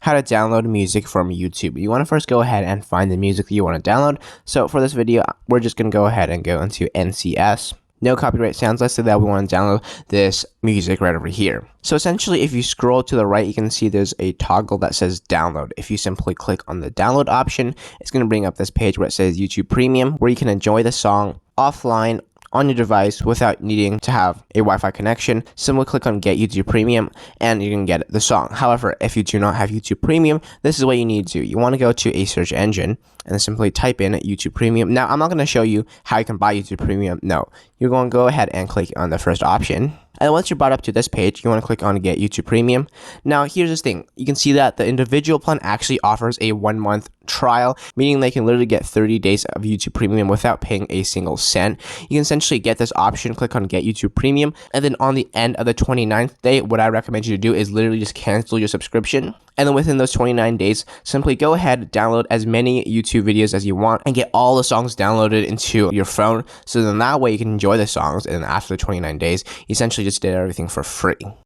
how to download music from YouTube. You want to first go ahead and find the music that you want to download. So for this video, we're just going to go ahead and go into NCS. No copyright sounds. Let's say that we want to download this music right over here. So essentially, if you scroll to the right, you can see there's a toggle that says download. If you simply click on the download option, it's going to bring up this page where it says YouTube Premium, where you can enjoy the song offline on your device without needing to have a Wi-Fi connection. Simply click on Get YouTube Premium and you can get the song. However, if you do not have YouTube Premium, this is what you need to do. You want to go to a search engine and simply type in YouTube Premium. Now, I'm not going to show you how you can buy YouTube Premium. No, you're going to go ahead and click on the first option. And once you're brought up to this page, you want to click on Get YouTube Premium. Now, here's this thing. You can see that the individual plan actually offers a 1-month trial, meaning they can literally get 30 days of YouTube Premium without paying a single cent. You can essentially get this option, click on Get YouTube Premium, and then on the end of the 29th day, what I recommend you to do is literally just cancel your subscription. And then within those 29 days, simply go ahead, download as many YouTube videos as you want, and get all the songs downloaded into your phone. So then that way you can enjoy the songs, and then after the 29 days, you essentially just did everything for free.